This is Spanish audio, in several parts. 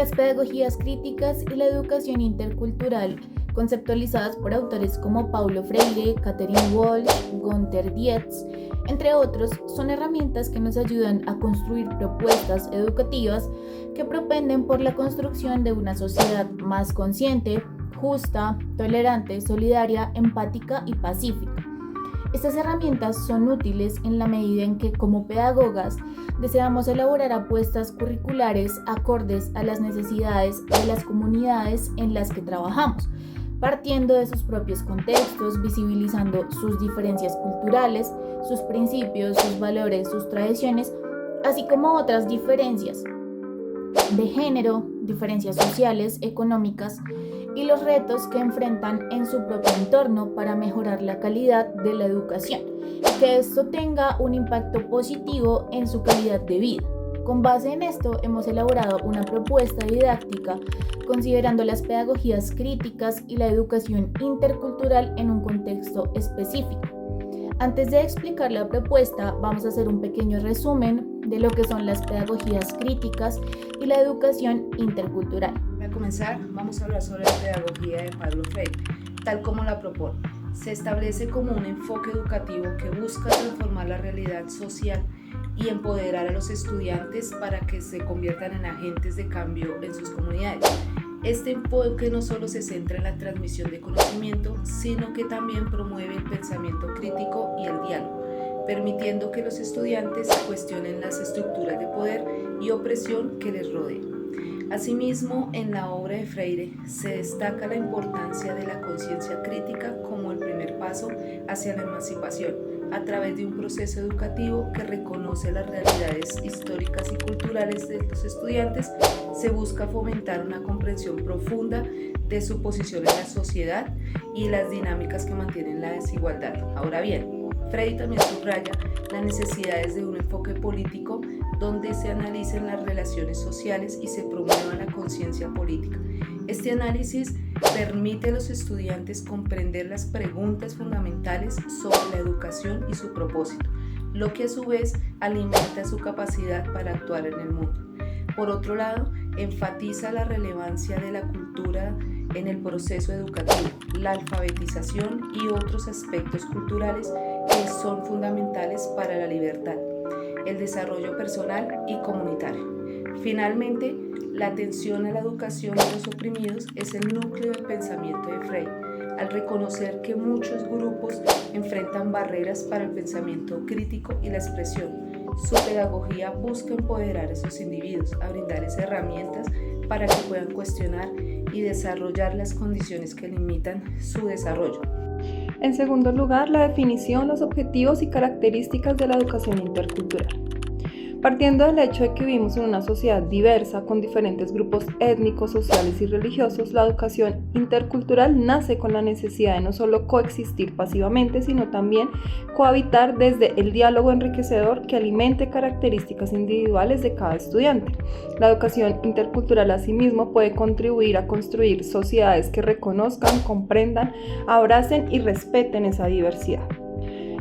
las pedagogías críticas y la educación intercultural, conceptualizadas por autores como Paulo Freire, Catherine Walsh, Gunther Dietz, entre otros, son herramientas que nos ayudan a construir propuestas educativas que propenden por la construcción de una sociedad más consciente, justa, tolerante, solidaria, empática y pacífica. Estas herramientas son útiles en la medida en que, como pedagogas, deseamos elaborar apuestas curriculares acordes a las necesidades de las comunidades en las que trabajamos, partiendo de sus propios contextos, visibilizando sus diferencias culturales, sus principios, sus valores, sus tradiciones, así como otras diferencias de género, diferencias sociales, económicas y los retos que enfrentan en su propio entorno para mejorar la calidad de la educación y que esto tenga un impacto positivo en su calidad de vida. Con base en esto, hemos elaborado una propuesta didáctica considerando las pedagogías críticas y la educación intercultural en un contexto específico. Antes de explicar la propuesta, vamos a hacer un pequeño resumen de lo que son las pedagogías críticas y la educación intercultural. Para comenzar, vamos a hablar sobre la pedagogía de Paulo Freire, tal como la propone. Se establece como un enfoque educativo que busca transformar la realidad social y empoderar a los estudiantes para que se conviertan en agentes de cambio en sus comunidades. Este enfoque no solo se centra en la transmisión de conocimiento, sino que también promueve el pensamiento crítico y el diálogo, permitiendo que los estudiantes cuestionen las estructuras de poder y opresión que les rodean. Asimismo, en la obra de Freire se destaca la importancia de la conciencia crítica como el primer paso hacia la emancipación, a través de un proceso educativo que reconoce las realidades históricas y culturales de los estudiantes. Se busca fomentar una comprensión profunda de su posición en la sociedad y las dinámicas que mantienen la desigualdad. Ahora bien, Freire también subraya las necesidades de un enfoque político donde se analicen las relaciones sociales y se promueva la conciencia política. Este análisis permite a los estudiantes comprender las preguntas fundamentales sobre la educación y su propósito, lo que a su vez alimenta su capacidad para actuar en el mundo. Por otro lado, enfatiza la relevancia de la cultura en el proceso educativo, la alfabetización y otros aspectos culturales que son fundamentales para la libertad, el desarrollo personal y comunitario. Finalmente, la atención a la educación de los oprimidos es el núcleo del pensamiento de Freire, al reconocer que muchos grupos enfrentan barreras para el pensamiento crítico y la expresión. Su pedagogía busca empoderar a esos individuos, a brindarles herramientas para que puedan cuestionar y desarrollar las condiciones que limitan su desarrollo. En segundo lugar, la definición, los objetivos y características de la educación intercultural. Partiendo del hecho de que vivimos en una sociedad diversa, con diferentes grupos étnicos, sociales y religiosos, la educación intercultural nace con la necesidad de no solo coexistir pasivamente, sino también cohabitar desde el diálogo enriquecedor que alimente características individuales de cada estudiante. La educación intercultural asimismo puede contribuir a construir sociedades que reconozcan, comprendan, abracen y respeten esa diversidad.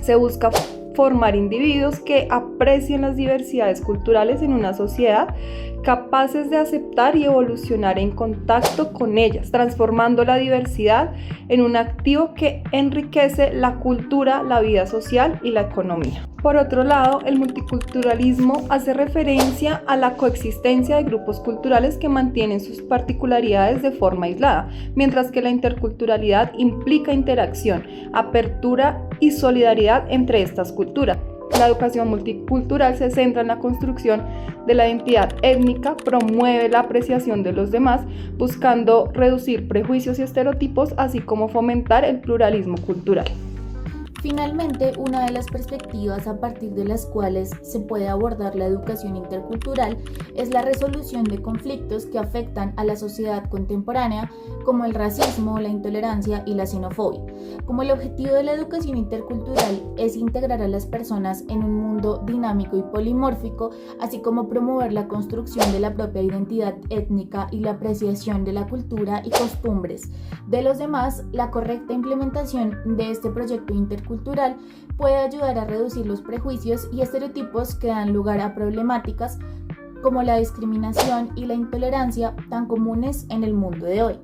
Se busca formar individuos que aprecien las diversidades culturales en una sociedad, capaces de aceptar y evolucionar en contacto con ellas, transformando la diversidad en un activo que enriquece la cultura, la vida social y la economía. Por otro lado, el multiculturalismo hace referencia a la coexistencia de grupos culturales que mantienen sus particularidades de forma aislada, mientras que la interculturalidad implica interacción, apertura y solidaridad entre estas culturas. La educación multicultural se centra en la construcción de la identidad étnica, promueve la apreciación de los demás, buscando reducir prejuicios y estereotipos, así como fomentar el pluralismo cultural. Finalmente, una de las perspectivas a partir de las cuales se puede abordar la educación intercultural es la resolución de conflictos que afectan a la sociedad contemporánea, como el racismo, la intolerancia y la xenofobia. Como el objetivo de la educación intercultural es integrar a las personas en un mundo dinámico y polimórfico, así como promover la construcción de la propia identidad étnica y la apreciación de la cultura y costumbres de los demás, la correcta implementación de este proyecto intercultural puede ayudar a reducir los prejuicios y estereotipos que dan lugar a problemáticas como la discriminación y la intolerancia tan comunes en el mundo de hoy.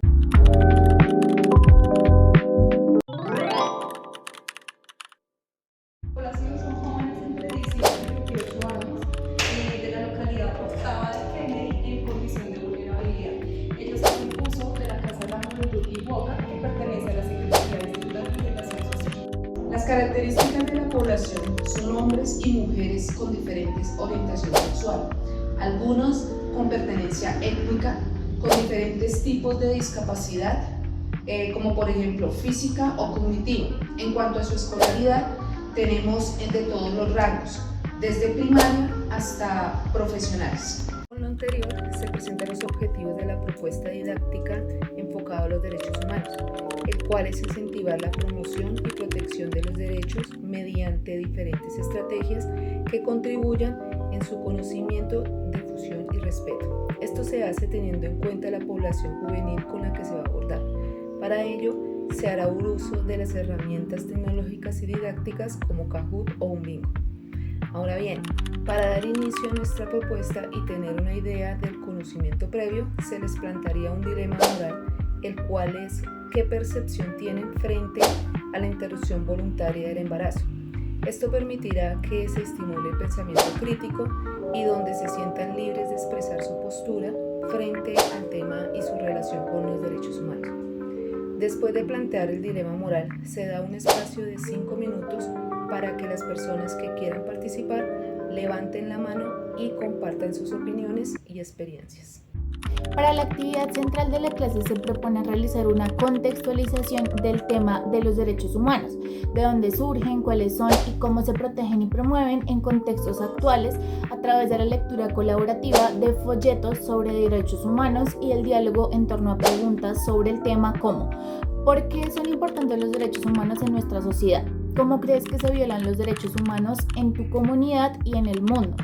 Población son jóvenes entre 18 y 28 años de la localidad Octava de Kennedy en condición de vulnerabilidad. Ellos hacen uso de la Casa de la Juventud Iguoca, que pertenece a la Secretaría de Integración Social. Las características de la población son hombres y mujeres con diferentes orientación sexual, algunos con pertenencia étnica, con diferentes tipos de discapacidad, como por ejemplo física o cognitiva. En cuanto a su escolaridad, tenemos de todos los rangos, desde primaria hasta profesionales. Con lo anterior, se presentan los objetivos de la propuesta didáctica enfocada a los derechos humanos, el cual es incentivar la promoción y protección de los derechos mediante diferentes estrategias que contribuyan en su conocimiento, difusión y respeto. Esto se hace teniendo en cuenta la población juvenil con la que se va a abordar. Para ello, se hará uso de las herramientas tecnológicas y didácticas como Kahoot o un bingo. Ahora bien, para dar inicio a nuestra propuesta y tener una idea del conocimiento previo, se les plantearía un dilema moral, el cual es qué percepción tienen frente a la interrupción voluntaria del embarazo. Esto permitirá que se estimule el pensamiento crítico y donde se sientan libres de expresar su postura frente al tema y su relación con los derechos humanos. Después de plantear el dilema moral, se da un espacio de 5 minutos para que las personas que quieran participar levanten la mano y compartan sus opiniones y experiencias. Para la actividad central de la clase se propone realizar una contextualización del tema de los derechos humanos, de dónde surgen, cuáles son y cómo se protegen y promueven en contextos actuales a través de la lectura colaborativa de folletos sobre derechos humanos y el diálogo en torno a preguntas sobre el tema como ¿por qué son importantes los derechos humanos en nuestra sociedad? ¿Cómo crees que se violan los derechos humanos en tu comunidad y en el mundo?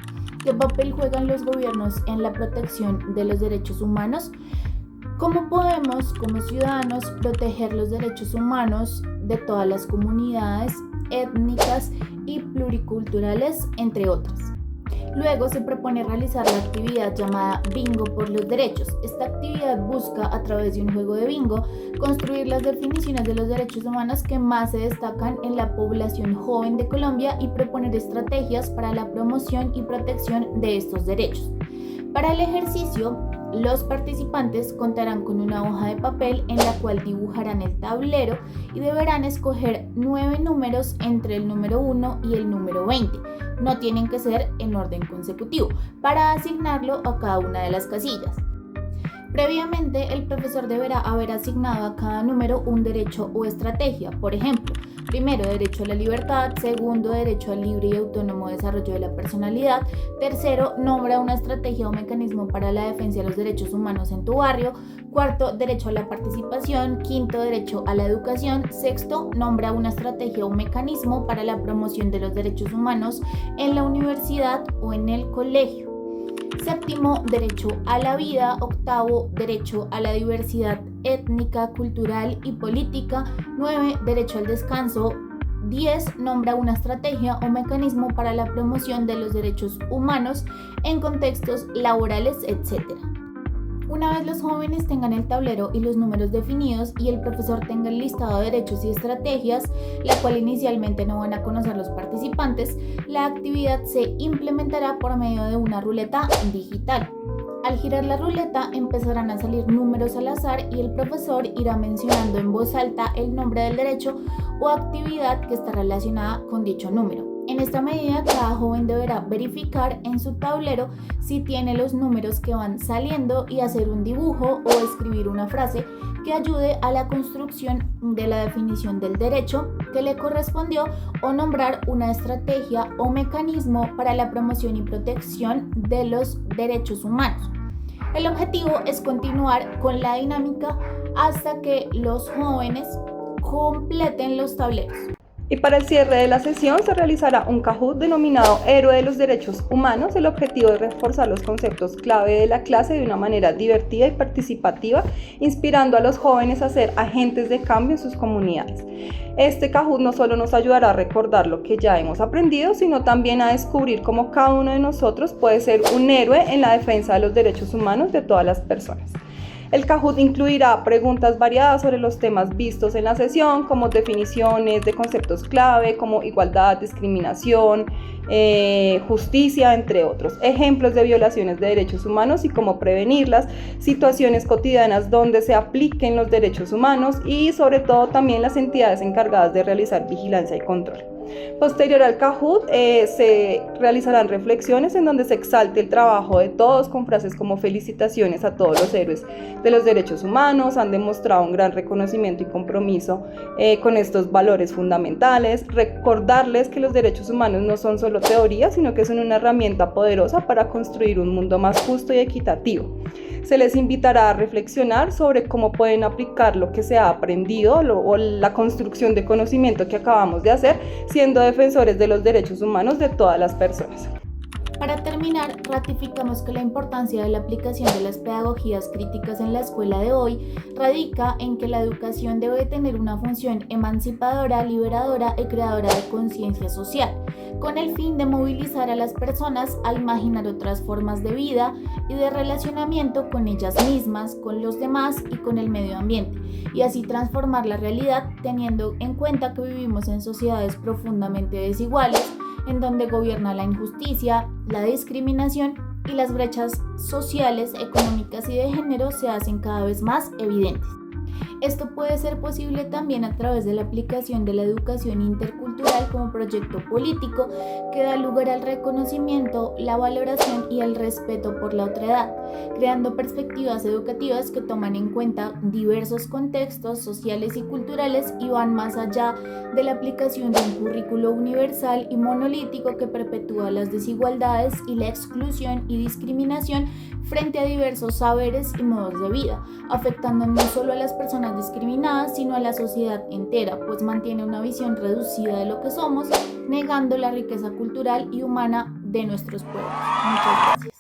¿Qué papel juegan los gobiernos en la protección de los derechos humanos? ¿Cómo podemos, como ciudadanos, proteger los derechos humanos de todas las comunidades étnicas y pluriculturales, entre otras? Luego se propone realizar la actividad llamada Bingo por los Derechos. Esta actividad busca, a través de un juego de bingo, construir las definiciones de los derechos humanos que más se destacan en la población joven de Colombia y proponer estrategias para la promoción y protección de estos derechos. Para el ejercicio, los participantes contarán con una hoja de papel en la cual dibujarán el tablero y deberán escoger 9 números entre el número 1 y el número 20. No tienen que ser en orden consecutivo, para asignarlo a cada una de las casillas. Previamente, el profesor deberá haber asignado a cada número un derecho o estrategia. Por ejemplo, primero, derecho a la libertad; segundo, derecho al libre y autónomo desarrollo de la personalidad; tercero, nombra una estrategia o mecanismo para la defensa de los derechos humanos en tu barrio; cuarto, derecho a la participación; quinto, derecho a la educación; sexto, nombra una estrategia o mecanismo para la promoción de los derechos humanos en la universidad o en el colegio; séptimo, derecho a la vida; octavo, derecho a la diversidad étnica, cultural y política; 9, derecho al descanso; 10, nombra una estrategia o mecanismo para la promoción de los derechos humanos en contextos laborales, etc. Una vez los jóvenes tengan el tablero y los números definidos y el profesor tenga el listado de derechos y estrategias, la cual inicialmente no van a conocer los participantes, la actividad se implementará por medio de una ruleta digital. Al girar la ruleta empezarán a salir números al azar y el profesor irá mencionando en voz alta el nombre del derecho o actividad que está relacionada con dicho número. En esta medida, cada joven deberá verificar en su tablero si tiene los números que van saliendo y hacer un dibujo o escribir una frase que ayude a la construcción de la definición del derecho que le correspondió o nombrar una estrategia o mecanismo para la promoción y protección de los derechos humanos. El objetivo es continuar con la dinámica hasta que los jóvenes completen los tableros. Y para el cierre de la sesión se realizará un Kahoot denominado Héroe de los Derechos Humanos. El objetivo es reforzar los conceptos clave de la clase de una manera divertida y participativa, inspirando a los jóvenes a ser agentes de cambio en sus comunidades. Este Kahoot no solo nos ayudará a recordar lo que ya hemos aprendido, sino también a descubrir cómo cada uno de nosotros puede ser un héroe en la defensa de los derechos humanos de todas las personas. El Kahoot incluirá preguntas variadas sobre los temas vistos en la sesión, como definiciones de conceptos clave, como igualdad, discriminación, justicia, entre otros, ejemplos de violaciones de derechos humanos y cómo prevenirlas, situaciones cotidianas donde se apliquen los derechos humanos y sobre todo también las entidades encargadas de realizar vigilancia y control. Posterior al Kahoot se realizarán reflexiones en donde se exalte el trabajo de todos con frases como felicitaciones a todos los héroes de los derechos humanos, han demostrado un gran reconocimiento y compromiso con estos valores fundamentales, recordarles que los derechos humanos no son solo teoría, sino que son una herramienta poderosa para construir un mundo más justo y equitativo. Se les invitará a reflexionar sobre cómo pueden aplicar lo que se ha aprendido o la construcción de conocimiento que acabamos de hacer, siendo defensores de los derechos humanos de todas las personas. Para terminar, ratificamos que la importancia de la aplicación de las pedagogías críticas en la escuela de hoy radica en que la educación debe tener una función emancipadora, liberadora y creadora de conciencia social, con el fin de movilizar a las personas a imaginar otras formas de vida y de relacionamiento con ellas mismas, con los demás y con el medio ambiente, y así transformar la realidad teniendo en cuenta que vivimos en sociedades profundamente desiguales, en donde gobierna la injusticia, la discriminación y las brechas sociales, económicas y de género se hacen cada vez más evidentes. Esto puede ser posible también a través de la aplicación de la educación intercultural como proyecto político que da lugar al reconocimiento, la valoración y el respeto por la otredad, creando perspectivas educativas que toman en cuenta diversos contextos sociales y culturales y van más allá de la aplicación de un currículo universal y monolítico que perpetúa las desigualdades y la exclusión y discriminación frente a diversos saberes y modos de vida, afectando no solo a las personas discriminadas, sino a la sociedad entera, pues mantiene una visión reducida de lo que somos, negando la riqueza cultural y humana de nuestros pueblos. Muchas gracias.